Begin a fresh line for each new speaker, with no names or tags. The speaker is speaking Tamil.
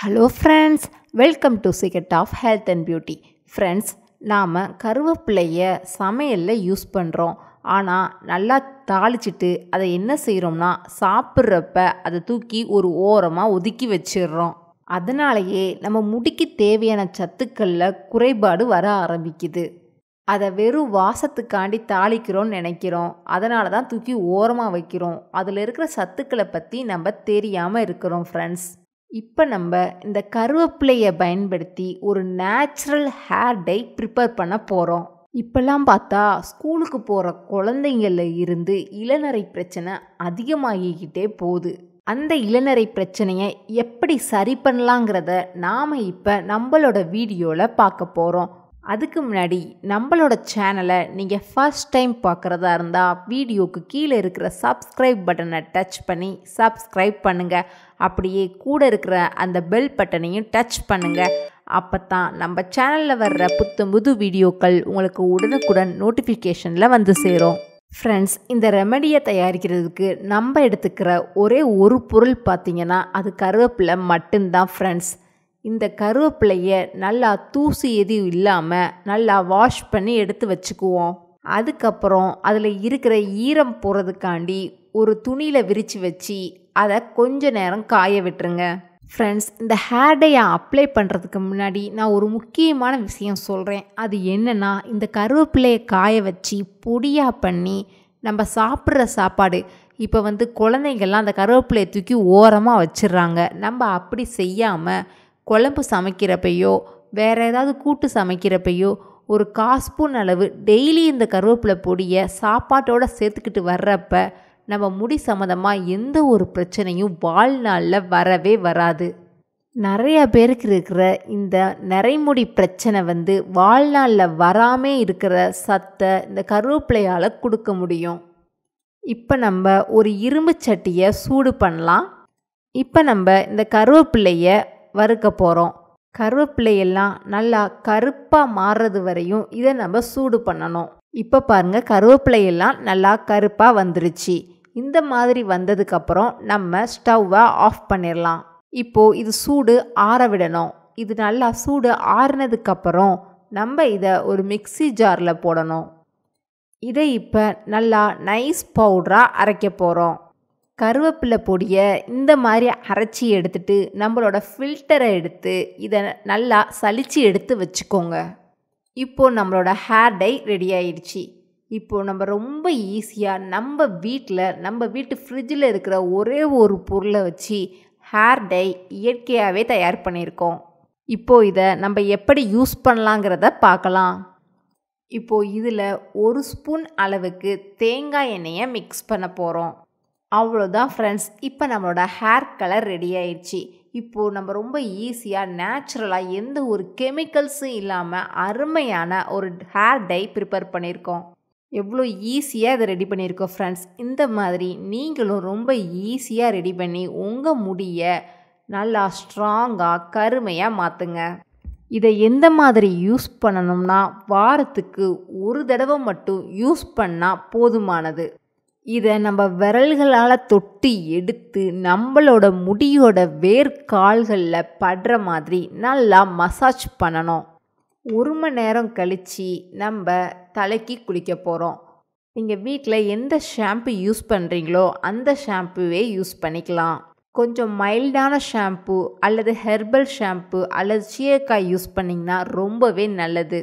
Hello friends, welcome to secret of health and beauty. Friends, நாம் கருவேப்பிலையை சமையலில் யூஸ் பண்ணுறோம். ஆனால் நல்லா தாளிச்சிட்டு அதை என்ன செய்கிறோம்னா சாப்பிட்றப்ப அதை தூக்கி ஒரு ஓரமாக ஒதுக்கி வச்சிடுறோம். அதனாலேயே நம்ம முடிக்கு தேவையான சத்துக்களில் குறைபாடு வர ஆரம்பிக்குது. அதை வெறும் வாசத்துக்காண்டி தாளிக்கிறோன்னு நினைக்கிறோம். அதனால தான் தூக்கி ஓரமாக வைக்கிறோம். அதில் இருக்கிற சத்துக்களை பற்றி நம்ம தெரியாமல் இருக்கிறோம். ஃப்ரெண்ட்ஸ், இப்போ நம்ம இந்த கருவேப்பிலையை பயன்படுத்தி ஒரு நேச்சுரல் ஹேர் டை ப்ரிப்பேர் பண்ண போகிறோம். இப்போல்லாம் பார்த்தா ஸ்கூலுக்கு போகிற குழந்தைங்கள இருந்து இளநரை பிரச்சனை அதிகமாகிக்கிட்டே போகுது. அந்த இளநரை பிரச்சனையை எப்படி சரி பண்ணலாங்கிறத நாம் இப்போ நம்மளோட வீடியோவில் பார்க்க போகிறோம். அதுக்கு முன்னாடி நம்மளோட சேனலை நீங்கள் ஃபர்ஸ்ட் டைம் பார்க்குறதா இருந்தால் வீடியோவுக்கு கீழே இருக்கிற சப்ஸ்கிரைப் பட்டனை டச் பண்ணி சப்ஸ்கிரைப் பண்ணுங்கள். அப்படியே கூட இருக்கிற அந்த பெல் பட்டனையும் டச் பண்ணுங்கள். அப்போ தான் நம்ம சேனலில் வர்ற புது வீடியோக்கள் உங்களுக்கு உடனுக்குடன் நோட்டிஃபிகேஷனில் வந்து சேரும். ஃப்ரெண்ட்ஸ், இந்த ரெமடியை தயாரிக்கிறதுக்கு நம்ம எடுத்துக்கிற ஒரே ஒரு பொருள் பார்த்திங்கன்னா அது கருவேப்பிலை மட்டும்தான். ஃப்ரெண்ட்ஸ், இந்த கருவேப்பிலையை நல்லா தூசி எதுவும் இல்லாமல் நல்லா வாஷ் பண்ணி எடுத்து வச்சுக்குவோம். அதுக்கப்புறம் அதில் இருக்கிற ஈரம் போகிறதுக்காண்டி ஒரு துணியில் விரித்து வச்சு அதை கொஞ்ச நேரம் காய விட்டுருங்க. ஃப்ரெண்ட்ஸ், இந்த ஹேர் டையை அப்ளை பண்ணுறதுக்கு முன்னாடி நான் ஒரு முக்கியமான விஷயம் சொல்கிறேன். அது என்னென்னா, இந்த கருவேப்பிலையை காய வச்சு பொடியாக பண்ணி நம்ம சாப்பிட்ற சாப்பாடு, இப்போ குழந்தைங்கள்லாம் அந்த கருவேப்பிலையை தூக்கி ஓரமாக வச்சிடுறாங்க. நம்ம அப்படி செய்யாமல் குழம்பு சமைக்கிறப்பையோ வேறு ஏதாவது கூட்டு சமைக்கிறப்பையோ ஒரு 1/4 ஸ்பூன் அளவு டெய்லி இந்த கருவேப்பிலை பொடியை சாப்பாட்டோடு சேர்த்துக்கிட்டு வர்றப்ப நம்ம முடி சம்மந்தமாக எந்த ஒரு பிரச்சனையும் வாழ்நாளில் வரவே வராது. நிறைய பேருக்கு இருக்கிற இந்த நிறைமுடி பிரச்சனை வாழ்நாளில் வராமே இருக்கிற சத்தை இந்த கருவேப்பிலையால் கொடுக்க முடியும். இப்போ நம்ம ஒரு இரும்பு சட்டியை சூடு பண்ணலாம். இப்போ நம்ம இந்த கருவேப்பிலையை வறுக்க போகிறோம். கருவேப்பிலையெல்லாம் நல்லா கருப்பாக மாறுறது வரையும் இதை நம்ம சூடு பண்ணணும். இப்போ பாருங்கள், கருவேப்பிலையெல்லாம் நல்லா கருப்பாக வந்துருச்சு. இந்த மாதிரி வந்ததுக்கப்புறம் நம்ம ஸ்டவ்வை ஆஃப் பண்ணிடலாம். இப்போது இது சூடு ஆற விடணும். இது நல்லா சூடு ஆறினதுக்கப்புறம் நம்ம இதை ஒரு மிக்ஸி ஜாரில் போடணும். இதை இப்போ நல்லா நைஸ் பவுடராக அரைக்க போகிறோம். கருவேப்பிலை பொடியை இந்த மாதிரி அரைச்சி எடுத்துட்டு நம்மளோட ஃபில்டரை எடுத்து இதை நல்லா சலித்து எடுத்து வச்சுக்கோங்க. இப்போது நம்மளோட ஹேர் டை ரெடி ஆயிடுச்சு. இப்போது நம்ம ரொம்ப ஈஸியாக நம்ம வீட்டு ஃப்ரிட்ஜில் இருக்கிற ஒரே ஒரு பொருளை வச்சு ஹேர் டை இயற்கையாகவே தயார் பண்ணியிருக்கோம். இப்போது இதை நம்ம எப்படி யூஸ் பண்ணலாங்கிறத பார்க்கலாம். இப்போது இதில் 1 ஸ்பூன் அளவுக்கு தேங்காய் எண்ணெயை மிக்ஸ் பண்ண போகிறோம். அவ்வளோதான் ஃப்ரெண்ட்ஸ், இப்போ நம்மளோட ஹேர் கலர் ரெடி ஆயிடுச்சு. இப்போது நம்ம ரொம்ப ஈஸியாக நேச்சுரலாக எந்த ஒரு கெமிக்கல்ஸும் இல்லாமல் அருமையான ஒரு ஹேர் டை ப்ரிப்பேர் பண்ணியிருக்கோம். எவ்வளோ ஈஸியாக இதை ரெடி பண்ணியிருக்கோம் ஃப்ரெண்ட்ஸ். இந்த மாதிரி நீங்களும் ரொம்ப ஈஸியாக ரெடி பண்ணி உங்கள் முடியை நல்லா ஸ்ட்ராங்காக கருமையாக மாற்றுங்க. இதை எந்த மாதிரி யூஸ் பண்ணணும்னா வாரத்துக்கு ஒரு தடவை மட்டும் யூஸ் பண்ணால் போதுமானது. இதை நம்ம விரல்களால் தொட்டு எடுத்து நம்மளோட முடியோட வேர்க்கால்களில் படுற மாதிரி நல்லா மசாஜ் பண்ணணும். 1 மணி நேரம் கழித்து நம்ம தலைக்கு குளிக்க போகிறோம். நீங்கள் வீட்டில் எந்த ஷாம்பு யூஸ் பண்ணுறீங்களோ அந்த ஷாம்புவே யூஸ் பண்ணிக்கலாம். கொஞ்சம் மைல்டான ஷாம்பு அல்லது ஹெர்பல் ஷாம்பு அல்லது சீயக்காய் யூஸ் பண்ணிங்கன்னா ரொம்பவே நல்லது.